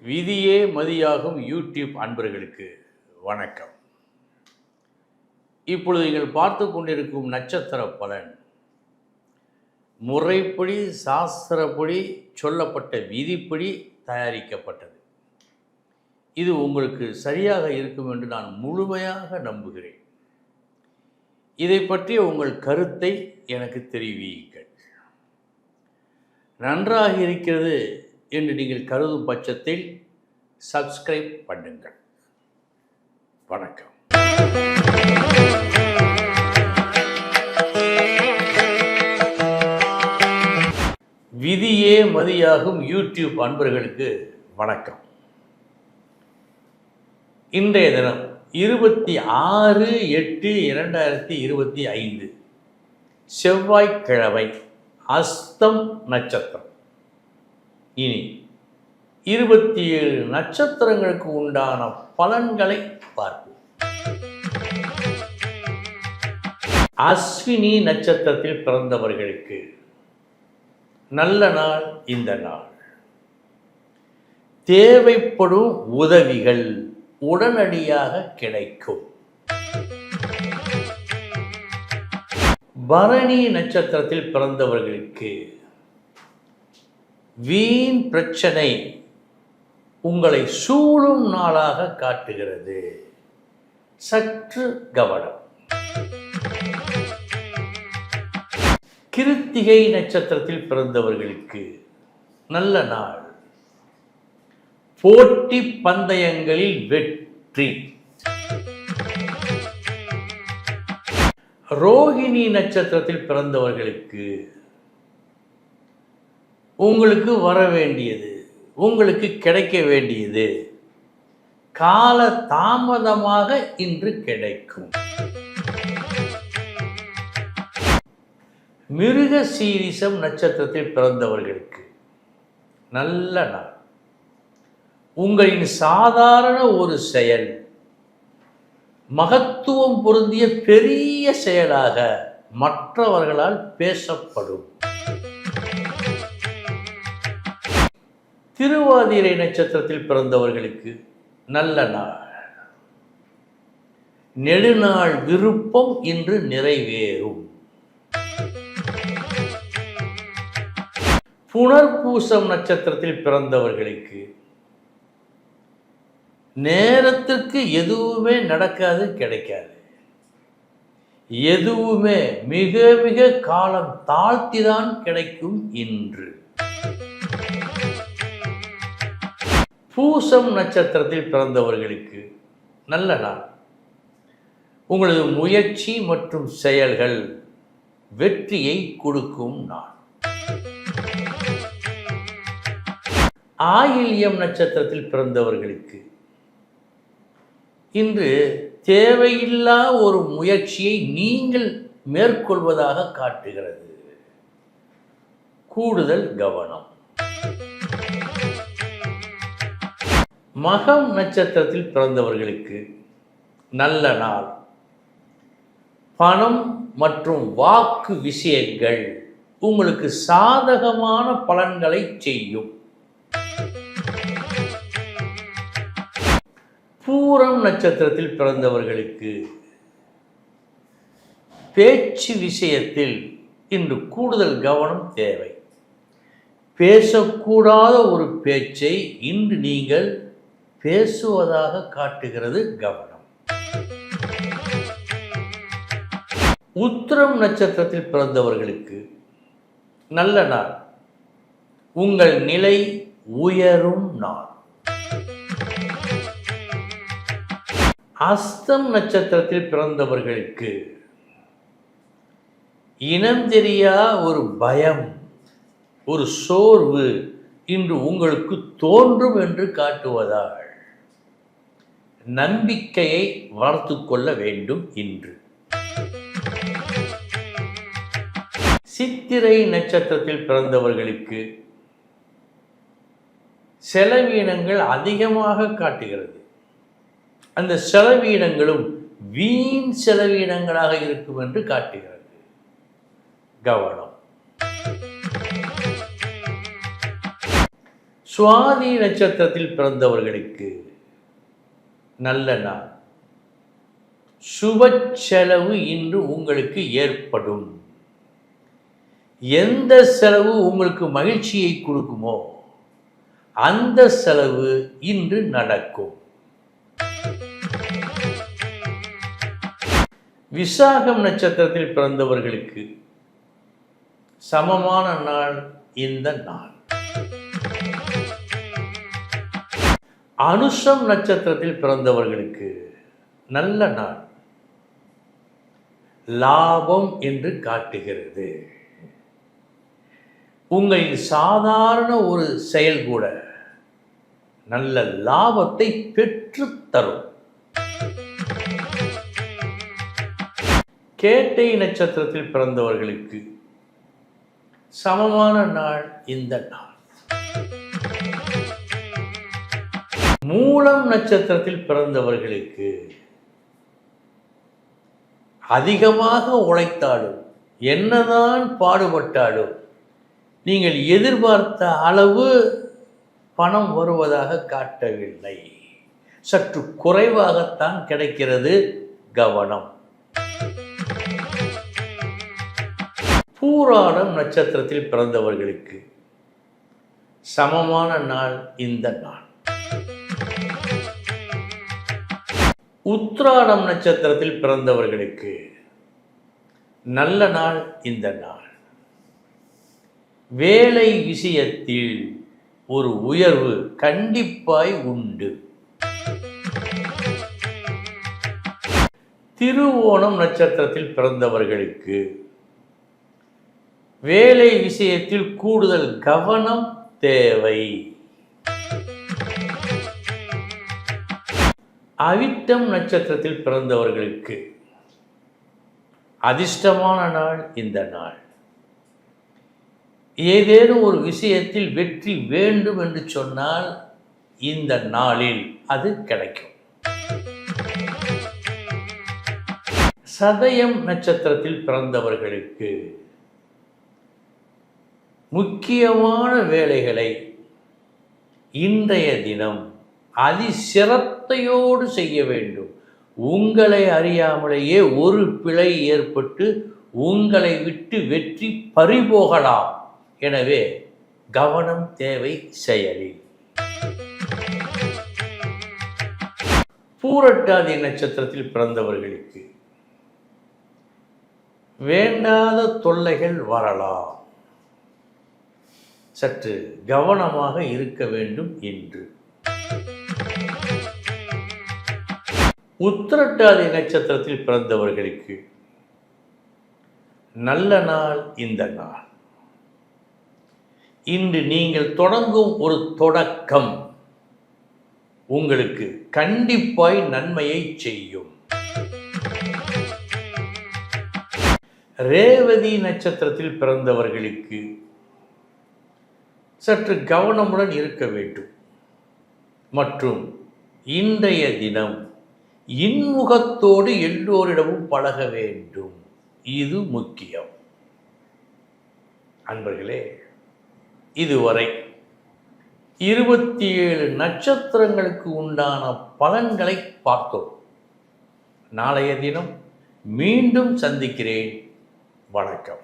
விதியே மதியாகும் யூடியூப் அன்பர்களுக்கு வணக்கம். இப்பொழுது நீங்கள் பார்த்து கொண்டிருக்கும் நட்சத்திர பலன் முறைப்படி சாஸ்திரப்படி சொல்லப்பட்ட விதிப்படி தயாரிக்கப்பட்டது. இது உங்களுக்கு சரியாக இருக்கும் என்று நான் முழுமையாக நம்புகிறேன். இதை பற்றிய உங்கள் கருத்தை எனக்கு தெரிவியுங்கள். நன்றாக இருக்கிறது என்று நீங்கள் கருதும் பட்சத்தில் சப்ஸ்கிரைப் பண்ணுங்கள். வணக்கம். விதியே மதியாகும் யூடியூப் அன்பர்களுக்கு வணக்கம். இன்றைய தினம் 26/8/2025 செவ்வாய்க்கிழமை, அஸ்தம் நட்சத்திரம். இனி 27 நட்சத்திரங்களுக்கு உண்டான பலன்களை பார்ப்போம். அஸ்வினி நட்சத்திரத்தில் பிறந்தவர்களுக்கு நல்ல நாள். இந்த நாள் தேவைப்படும் உதவிகள் உடனடியாக கிடைக்கும். பரணி நட்சத்திரத்தில் பிறந்தவர்களுக்கு வீண் பிரச்சனை உங்களை சூழும் நாளாக காட்டுகிறது. சற்று கவனம். கிருத்திகை நட்சத்திரத்தில் பிறந்தவர்களுக்கு நல்ல நாள். போட்டி பந்தயங்களில் வெற்றி. ரோகிணி நட்சத்திரத்தில் பிறந்தவர்களுக்கு உங்களுக்கு வர வேண்டியது, உங்களுக்கு கிடைக்க வேண்டியது கால தாமதமாக இன்று கிடைக்கும். மிருக சீரிஷம் நட்சத்திரத்தில் பிறந்தவர்களுக்கு நல்ல நாள். உங்களின் சாதாரண ஒரு செயல் மகத்துவம் பொருந்திய பெரிய செயலாக மற்றவர்களால் பேசப்படும். திருவாதிரை நட்சத்திரத்தில் பிறந்தவர்களுக்கு நல்ல நாள். நெடுநாள் விருப்பம் இன்று நிறைவேறும். புனர்பூசம் நட்சத்திரத்தில் பிறந்தவர்களுக்கு நேரத்திற்கு எதுவுமே நடக்காது, கிடைக்காது. எதுவுமே மிக மிக காலம் தாழ்த்திதான் கிடைக்கும் இன்று. பூசம் நட்சத்திரத்தில் பிறந்தவர்களுக்கு நல்ல நாள். உங்களது முயற்சி மற்றும் செயல்கள் வெற்றியை கொடுக்கும் நாள். ஆயில்யம் நட்சத்திரத்தில் பிறந்தவர்களுக்கு இன்று தேவையில்லா ஒரு முயற்சியை நீங்கள் மேற்கொள்வதாக காட்டுகிறது. கூடுதல் கவனம். மகம் நட்சத்திரத்தில் பிறந்தவர்களுக்கு நல்ல நாள். பணம் மற்றும் வாக்கு விஷயங்கள் உங்களுக்கு சாதகமான பலன்களை செய்யும். பூரம் நட்சத்திரத்தில் பிறந்தவர்களுக்கு பேச்சு விஷயத்தில் இன்று கூடுதல் கவனம் தேவை. பேசக்கூடாத ஒரு பேச்சை இன்று நீங்கள் பேசுவதாக காட்டுகிறது. கவனம். உத்திரம் நட்சத்திரத்தில் பிறந்தவர்களுக்கு நல்ல நாள். உங்கள் நிலை உயரும் நாள். அஸ்தம் நட்சத்திரத்தில் பிறந்தவர்களுக்கு இனம் தெரியா ஒரு பயம், ஒரு சோர்வு இன்று உங்களுக்கு தோன்றும் என்று காட்டுவதால் நம்பிக்கையை வளர்த்து கொள்ள வேண்டும். இன்று சித்திரை நட்சத்திரத்தில் பிறந்தவர்களுக்கு செலவீனங்கள் அதிகமாக காட்டுகிறது. அந்த செலவீனங்களும் வீண் செலவீனங்களாக இருக்கும் என்று காட்டுகிறது. கவனம். சுவாதி நட்சத்திரத்தில் பிறந்தவர்களுக்கு நல்ல நாள். சுப செலவு இன்று உங்களுக்கு ஏற்படும். எந்த செலவு உங்களுக்கு மகிழ்ச்சியை கொடுக்குமோ அந்த செலவு இன்று நடக்கும். விசாகம் நட்சத்திரத்தில் பிறந்தவர்களுக்கு சமமான நாள் இந்த நாள். அனுஷம் நட்சத்திரத்தில் பிறந்தவர்களுக்கு நல்ல நாள். லாபம் என்று காட்டுகிறது. உங்களின் சாதாரண ஒரு செயல் கூட நல்ல லாபத்தை பெற்று தரும். கேட்டை நட்சத்திரத்தில் பிறந்தவர்களுக்கு சமமான நாள் இந்த நாள். மூலம் நட்சத்திரத்தில் பிறந்தவர்களுக்கு அதிகமாக உழைத்தாலும் என்னதான் பாடுபட்டாலும் நீங்கள் எதிர்பார்த்த அளவு பணம் வருவதாக காட்டவில்லை. சற்று குறைவாகத்தான் கிடைக்கிறது. கவனம். பூராடம் நட்சத்திரத்தில் பிறந்தவர்களுக்கு சமமான நாள் இந்த நாள். உத்திராடம் நட்சத்திரத்தில் பிறந்தவர்களுக்கு நல்ல நாள் இந்த நாள். வேலை விஷயத்தில் ஒரு உயர்வு கண்டிப்பாய் உண்டு. திருவோணம் நட்சத்திரத்தில் பிறந்தவர்களுக்கு வேலை விஷயத்தில் கூடுதல் கவனம் தேவை. அவிட்டம் நட்சத்திரத்தில் பிறந்தவர்களுக்கு அதிர்ஷ்டமான நாள் இந்த நாள். ஏதேனும் ஒரு விஷயத்தில் வெற்றி வேண்டும் என்று சொன்னால் இந்த நாளில் அது கிடைக்கும். சதயம் நட்சத்திரத்தில் பிறந்தவர்களுக்கு முக்கியமான வேலைகளை இன்றைய தினம் அதிசிரத்தையோடு செய்ய வேண்டும். உங்களை அறியாமலேயே ஒரு பிழை ஏற்பட்டு உங்களை விட்டு வெற்றி பறிபோகலாம். எனவே கவனம் தேவை செயலில். பூரட்டாதி நட்சத்திரத்தில் பிறந்தவர்களுக்கு வேண்டாத தொல்லைகள் வரலாம். சற்று கவனமாக இருக்க வேண்டும் என்று. உத்திரட்டாதி நட்சத்திரத்தில் பிறந்தவர்களுக்கு நல்ல நாள் இந்த நாள். இன்று நீங்கள் தொடங்கும் ஒரு தொடக்கம் உங்களுக்கு கண்டிப்பாய் நன்மையை செய்யும். ரேவதி நட்சத்திரத்தில் பிறந்தவர்களுக்கு சற்று கவனமுடன் இருக்க வேண்டும். மற்றும் இன்றைய தினம் இன்முகத்தோடு எல்லோரிடமும் பழக வேண்டும். இது முக்கியம். அன்பர்களே, இதுவரை 27 நட்சத்திரங்களுக்கு உண்டான பலன்களை பார்த்தோம். நாளைய தினம் மீண்டும் சந்திக்கிறேன். வணக்கம்.